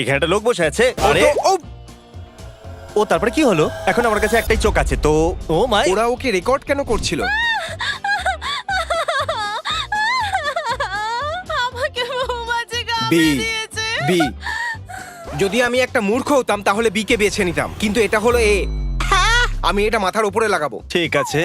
এখানে একটা লোক বসে আছে। ও আরে তো- ও, ও তারপরে কি হলো? এখন আমার কাছে একটাই চোখ আছে তো। ও মাই, ওরা ওকে রেকর্ড কেন করছিল? আমাকে মৌমাছি বি কামড়ে দিয়েছে। বি যদি আমি একটা মূর্খ হতাম তাহলে বি কে বেছে নিতাম, কিন্তু এটা হলো এ। আমি এটা মাথার উপরে লাগাবো। ঠিক আছে।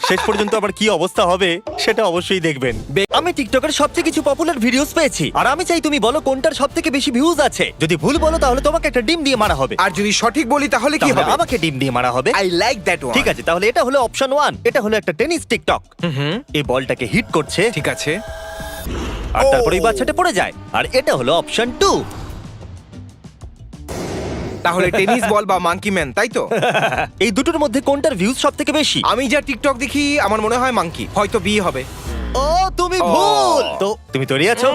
শেষ পর্যন্ত আবার কি অবস্থা হবে সেটা অবশ্যই দেখবেন। আমি টিকটকের সবচেয়ে কিছু পপুলার ভিডিওস পেয়েছি, আর আমি চাই তুমি বলো কোনটার সবথেকে বেশি ভিউজ আছে। যদি ভুল বলো তাহলে তোমাকে একটা ডিম দিয়ে মারা হবে, আর যদি সঠিক বলি তাহলে কি তাহলে হবে? আমাকে ডিম দিয়ে মারা হবে। I like that one. ঠিক আছে, তাহলে এটা হলো অপশন 1। এটা হলো একটা টেনিস টিকটক। হুম, এই বলটাকে হিট করছে ঠিক আছে। আর তারপরে এই ও। বাচ্চাটা পড়ে যায়। আর এটা হলো অপশন 2। তাহলে টেনিস বল বা মাঙ্কি ম্যান, তাই তো? এই দুটোর মধ্যে কোনটার ভিউজ সবথেকে বেশি? আমি যা টিকটক দেখি আমার মনে হয় মাঙ্কি, হয়তো বি হবে। ও তুমি ও। ভুল। তো তুমি তৈরি আছো?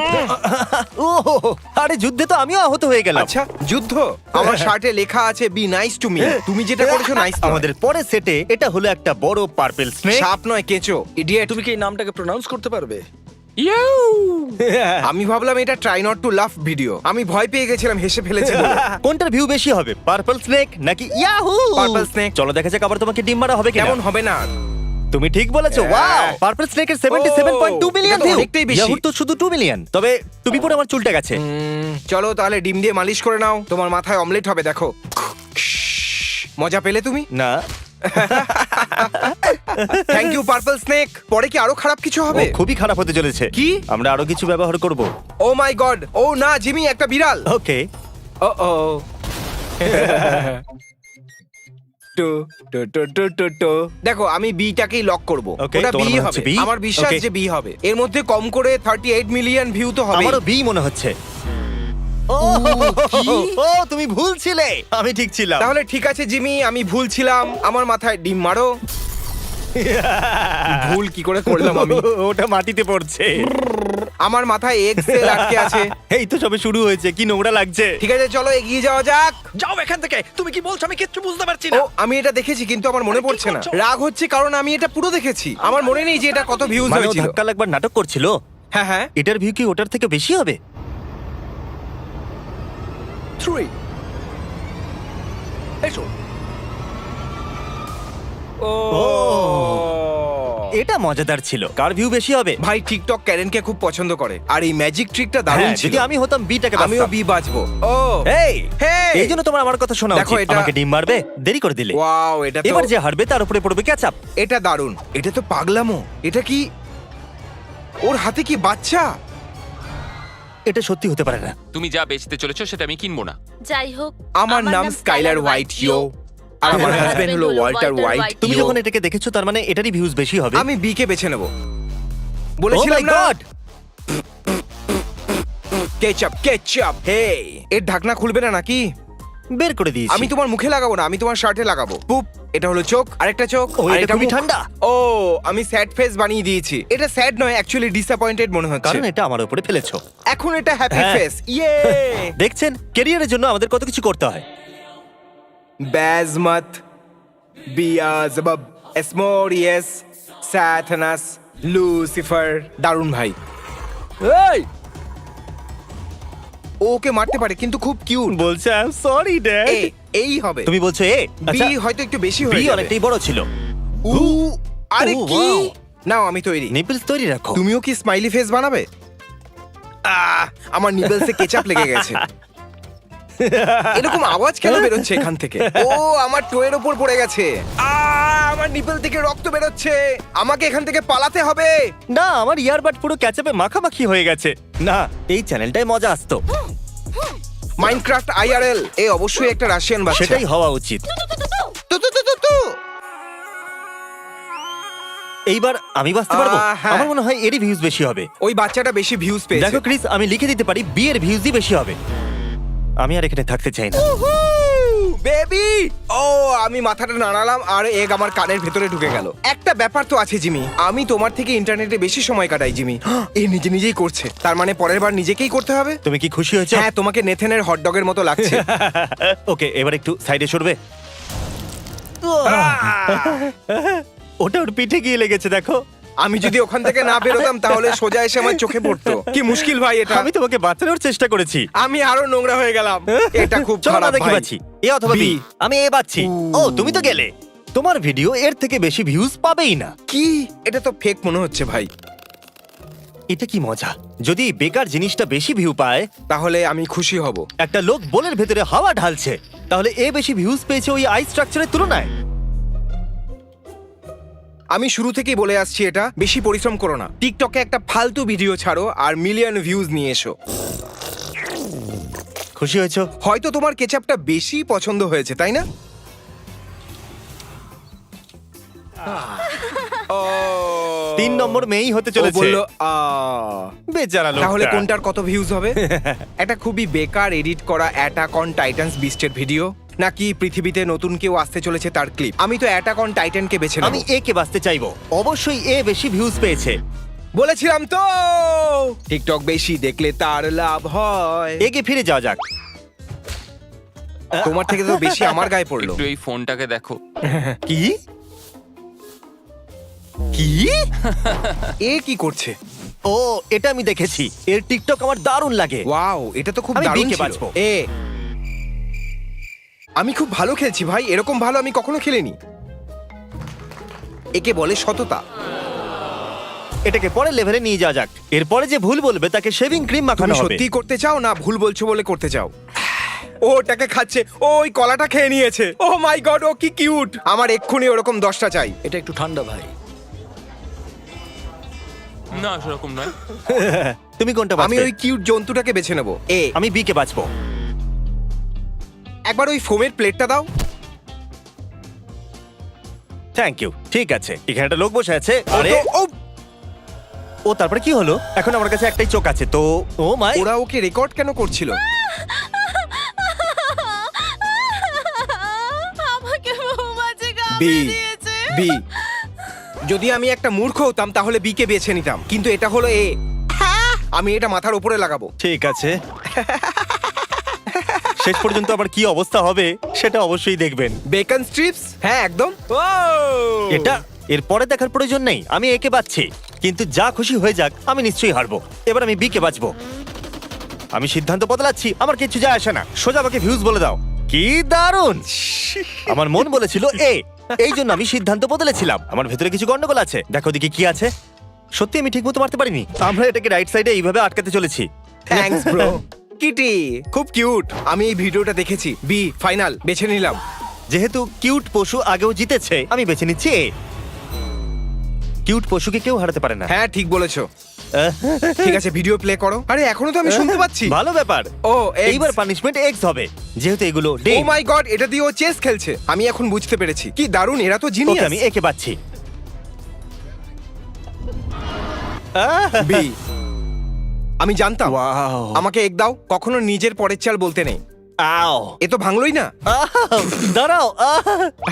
ও আরে যুদ্ধে তো আমিও আহত হয়ে গেলাম। আচ্ছা, যুদ্ধ? আমার শার্টে লেখা আছে বি নাইস টু মি। তুমি যেটা করেছো নাইস। আমাদের পরের সেটে এটা হলো একটা বড় পার্পল স্নেক। সাপ নয়, কেঁচো। ইডিয়েট। তুমি কি এই নামটাকে প্রনাউন্স করতে পারবে? আমি ভাবলাম এটা ট্রাই নট টু লাফ ভিডিও। আমি ভয় পেয়ে গেছিলাম, হেসে ফেলেছি বলে। কোনটার ভিউ বেশি হবে, পার্পল স্নেক নাকি ইয়াহু? Purple snake। চলো দেখা যাক আবার তোমাকে ডিম মারা হবে কিনা। কেমন হবে না? তুমি ঠিক বলেছো। ওয়াও, পার্পল স্নেকের 77.2 মিলিয়ন এটা তো ভিউ। অনেকটাই বেশি। ইয়াহুর তো শুধু 2 মিলিয়ন। তবে তুমি পরে আমার চুলটা গেছে। চলো তাহলে ডিম দিয়ে মালিশ করে নাও, তোমার মাথায় অমলেট হবে। দেখো, মজা পেলে তুমি? না, থ্যাংক ইউ পার্পল স্নেক। পরে কি আরো খারাপ কিছু ও হবে? খুবই খারাপ হতে চলেছে। কি? আমরা আরো কিছু ব্যবহার করব। ও মাই গড, ও না জিমি, একটা বিড়াল। ওকে, ও ও টু টু টু টু টু টু। দেখো, আমি বিটাকেই লক করব। Okay, ওটা তোমার বি মনে হবে। হচ্ছে B? আমার বিশ্বাস Okay. যে বি হবে। এর মধ্যে কম করে 38 মিলিয়ন ভিউ তো হবে। আমারও বি মনে হচ্ছে। ও ও তুমি ভুল ছিলে, আমি ঠিক ছিলাম। তাহলে ঠিক আছে জিমি, আমি ভুল ছিলাম। আমার মাথায় ডিম মারো। ভুল কি করে করলাম আমি? ওটা মাটিতে পড়ছে। আমার মাথায় এক্সেল আটকে আছে। এই তো সবে শুরু হয়েছে, কি নোংরা লাগছে। ঠিক আছে, চলো এগিয়ে যাওয়া যাক। যাও এখান থেকে। তুমি কি বলছো? আমি কিচ্ছু বুঝতে পারছি ও, না। আমি এটা দেখেছি কিন্তু আমার মনে পড়ছে না। রাগ হচ্ছে কারণ আমি এটা পুরো দেখেছি। আমার মনে নেই যে এটা কত ভিউজ মানে ও হয়েছিল। ধাক্কা লাগবার নাটক করছিল। হ্যাঁ হ্যাঁ। এটার ভিউ কি ওটার থেকে বেশি হবে? 3 এসো। ও এটা মজাদার ছিল। কার ভিউ বেশি হবে? ভাই, টিকটক ক্যারেনকে খুব পছন্দ করে, আর এই ম্যাজিক ট্রিকটা দারুণ হ্যাঁ, ছিল। যদি আমি হতাম বিটাকে আমিও বি বাজবো। ও এই হেই! এই জন্য তোমার আমার কথা শোনা দেখো, উচিত। এটা- আমাকে ডিম মারবে, দেরি করে দিলে। ওয়াও, এটা তো এবার যে হারবে তার উপরে পড়বে ক্যাচআপ। এটা দারুণ। এটা তো পাগলামো। এটা কি ওর হাতে কি বাচ্চা? এটা সত্যি হতে পারে না। তুমি যা বেচতে চলেছো সেটা আমি কিনবো না। যাই হোক, আমার নাম স্কাইলার হোয়াইট ইয়ো, আর আমার হাজবেন্ড হলো ওয়াল্টার হোয়াইট। তুমি ইয়ো। যখন এটাকে দেখেছো তার মানে এটারই ভিউজ বেশি হবে। আমি বি কে বেছে নেব Oh বলেছিলাম my না। God! Ketchup ketchup. হে, এর ঢাকনা খুলবে না নাকি? বের করে দিয়েছি। আমি তোমার মুখে লাগাবো না, আমি তোমার শার্টে লাগাবো। পুপ। এটা হলো চোখ, আরেকটা চোক, ও, এটা খুবই মুখ। ঠান্ডা। ও, আমি স্যাড ফেস বানিয়ে দিয়েছি। এটা স্যাড নয়, অ্যাকচুয়ালি ডিসঅ্যাপয়েন্টেড মনে হচ্ছে। কারণ এটা আমার উপরে ফেলেছো। এখন এটা হ্যাপি হ্যাঁ। ফেস। ইয়ে। দেখছেন, ক্যারিয়ারের জন্য আমাদের কত কিছু করতে হয়। Bazmat, Beelzebub, Asmodeus, Satanas, Lucifer. দারুণ ভাই। এই, ও ওকে মারতে পারে কিন্তু খুব কিউট। বলছে সরি ড্যাড। এই হবে। তুমি বলছো এ? বি হয়তো একটু বেশি বি হয়ে যাবে। অনেকটাই বড় ছিল। উ, আরে ও, কি? wow! নাও, আমি তৈরি। নিপলস তৈরি রাখো। তুমিও কি স্মাইলি ফেস বানাবে? আমার নিবেলসে কেচাপ লেগে গেছে। এরকম আওয়াজ কেন বেরোচ্ছে এখান থেকে? ও, আমার টোয়ের ওপর পড়ে গেছে। আমার নিপল থেকে রক্ত বেরোচ্ছে। আমাকে এখান থেকে পালাতে হবে। না, আমার ইয়ারবাড পুরো ক্যাচআপে মাখামাখি হয়ে গেছে। না, এই চ্যানেলটাই মজা আসতো। Minecraft IRL. এ অবশ্যই একটা রাশিয়ান বাচ্চা। সেটাই হওয়া উচিত। তু, তু, তু, তু, তু। এইবার আমি বাঁচতে পারবো। হ্যাঁ। আমার মনে হয় এরই ভিউজ বেশি হবে। ওই বাচ্চাটা বেশি ভিউজ পেয়েছে। দেখো ক্রিস, আমি লিখে দিতে পারি বি এর ভিউজই বেশি হবে। আমি আর এখানে থাকতে চাই না। বেবি। ও, আমি মাথাটা নাড়ালাম আর এগ আমার কানের ভেতরে ঢুকে গেল। একটা ব্যাপার তো আছে জিমি, আমি তোমার থেকে ইন্টারনেটে বেশি সময় কাটাই জিমি। এ নিজে নিজেই করছে, তার মানে পরের বার নিজেকেই করতে হবে। তুমি কি খুশি হয়েছো? হ্যাঁ, তোমাকে নেথেনের হটডগের মতো লাগছে। ওকে, এবার একটু সাইডে সরবে। ওটা ওর পিঠে গিয়ে লেগেছে, দেখো। আমি যদি ওখান থেকে না বেরোতাম তাহলে সোজা এসে আমার চোখে পড়তো। কি মুশকিল ভাই এটা। আমি তোমাকে বাঁচানোর চেষ্টা করেছি। আমি আরো নোংরা হয়ে গেলাম। এটা খুব চলো খারাপ না দেখি ভাই। পাচ্ছি এ অথবা B। বি। আমি এ পাচ্ছি। ও তুমি তো গেলে। তোমার ভিডিও এর থেকে বেশি ভিউজ পাবেই না। কি এটা তো ফেক মনে হচ্ছে ভাই। এটা কি মজা। যদি বেকার জিনিসটা বেশি ভিউ পায়, তাহলে আমি খুশি হব। একটা লোক বোলের ভেতরে হাওয়া ঢালছে, তাহলে এ বেশি ভিউজ পেয়েছে ওই আই স্ট্রাকচারের তুলনায়। আমি শুরু থেকেই বলে আসছি, এটা বেশি পরিশ্রম করো না। টিকটকে একটা ফালতু ভিডিও ছাড়ো আর মিলিয়ন ভিউজ নিয়ে এসো। খুশি হয়েছো? হয়তো তোমার কেচাপটা বেশি পছন্দ হয়েছে, তাই না? ও, 3 নম্বর মেয়েই হতে ও চলেছে। বললো, বেচারা লোকটা। তাহলে কোনটার কত ভিউজ হবে? একটা খুবই বেকার এডিট করা অ্যাটাক অন টাইটান্স বিস্টের ভিডিও, নাকি পৃথিবীতে নতুন কেউ আসতে চলেছে তার ক্লিপ? আমি তো অ্যাটাক অন টাইটানকে বেছে আমি নেব। এ কে বাঁচতে চাইবো। অবশ্যই এ বেশি ভিউজ পেয়েছে। বলেছিলাম তো, টিকটক বেশি দেখলে তার লাভ হয়। একে ফিরে যাওয়া যাক। তোমার থেকে তো বেশি আমার গায়ে পড়লো। একটু এই ফোনটাকে দেখো। কি কি? এ কি করছে? ও এটা আমি দেখেছি। এর টিকটক আমার দারুণ লাগে। ওয়াও, এটা তো খুব আমি দারুণ B কে ছিল। বাছবো। আমি খুব ভালো খেলছি ভাই, এরকম ভালো আমি কখনো খেলিনি। একে বলে সততা। এটাকে পরের লেভেলে নিয়ে যাওয়া যাক। এরপরে যে ভুল বলবে তাকে শেভিং ক্রিম তুমি মাখানো হবে। সত্যি করতে চাও না ভুল বলছো বলে করতে চাও? ও ওটাকে খাচ্ছে, ও ওই কলাটা খেয়ে নিয়েছে। ও মাই গড, ও কি কিউট। আমার এক্ষুনি ওরকম 10টা চাই। এটা একটু ঠান্ডা ভাই। না সেরকম নয়। তুমি কোনটা আমি বাছবে? ওই কিউট জন্তুটাকে বেছে নেব। আমি বি কে বাছবো। একবার ওই ফোমের প্লেটটা দাও। Thank you. ঠিক আছে, এখানে একটা লোক বসে আছে। আরে ও, ও তারপরে কি হলো? এখন আমার কাছে একটাই চোখ আছে তো। ও মাই। ওরা ওকে রেকর্ড কেন করছিল? আমাকে মৌমাছি বি কামড়ে দিয়েছে। বি যদি আমি একটা মূর্খ হতাম তাহলে বি কে বেছে নিতাম, কিন্তু এটা হলো এ। আমি এটা মাথার উপরে লাগাবো। ঠিক আছে। শেষ পর্যন্ত আবার কি অবস্থা হবে সেটা অবশ্যই দেখবেন। বেকন স্ট্রিপস, হ্যাঁ একদম। এটা এরপরে দেখার প্রয়োজন নেই। আমি একে বাছছি, কিন্তু যা খুশি হয়ে যাক, আমি নিশ্চয়ই হারবো। এবার আমি বি কে বাছবো। আমি সিদ্ধান্ত বদলাচ্ছি, আমার কিছু যায় আসে না। সোজা আমাকে ভিউজ বলে দাও। কি দারুণ। আমার মন বলেছিল এ, এই জন্য আমি সিদ্ধান্ত বদলেছিলাম। আমার ভেতরে কিছু গন্ডগোল আছে। দেখো দিকে কি আছে। সত্যি আমি ঠিকমতো মারতে পারিনি। আমরা এটাকে রাইট সাইডে এইভাবে আটকাতে চলেছি। Thanks bro. কিটি খুব কিউট। আমি এই ভিডিওটা দেখেছি। বি ফাইনাল বেছে নিলাম। যেহেতু কিউট পশু আগেও জিতেছে, আমি বেছে নিচ্ছি এ। কিউট পশুকে কেউ হারাতে পারে না। হ্যাঁ ঠিক বলেছো। ঠিক আছে, ভিডিও প্লে করো। আরে এখনো তো আমি শুনতে পাচ্ছি। ভালো ব্যাপার। ও এইবার পানিশমেন্ট এক্স হবে, যেহেতু এগুলো ও ডিম। মাই গড, এটা দিয়ে ও চেস খেলছে। আমি এখন বুঝতে পেরেছি। কি দারুণ, এরা তো ওকে জিনিয়াস। আমি একে বাচ্ছি। বি আমি জানতাম। ওয়াও। আমাকে এক দাও। কখনো নিজের পরের চাল বলতে নেই। আও। এ তো ভাঙলোই না। দাঁড়াও।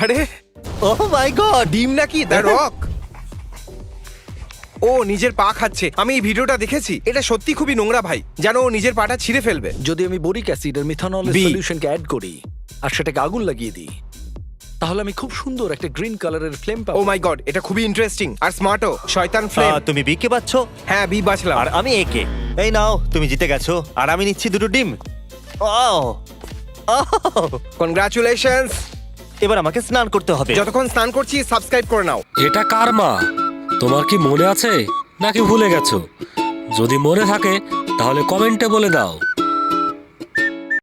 আরে ও মাই গড। ডিম নাকি দ্য রক? ও নিজের পা খাচ্ছে। আমি এই ভিডিওটা দেখেছি। এটা সত্যি খুবই নোংরা ভাই, জানো ও নিজের পাটা ছিঁড়ে ফেলবে। যদি আমি বোরিক অ্যাসিড আর মিথানলের B। সলিউশনকে অ্যাড করি আর সেটাকে আগুন লাগিয়ে দিই, তাহলে আমি খুব সুন্দর একটা গ্রিন কালারের ফ্লেম ও পাবো। মাই গড, এটা খুবই ইন্টারেস্টিং আর স্মার্টও। শয়তান ফ্লেম। তুমি বি কে বাচ্ছো হ্যাঁ বি বাছলাম। আর আমি একে। এই নাও, তুমি জিতে গেছো আর আমি নিচ্ছি দুটো ডিম। ও কনগ্রাচুলেশনস। এবার আমাকে স্নান করতে হবে। যতক্ষণ স্নান করছি সাবস্ক্রাইব করে নাও। এটা কার মা? তোমার কি মনে আছে নাকি ভুলে গেছো? যদি মনে থাকে তাহলে কমেন্টে বলে দাও।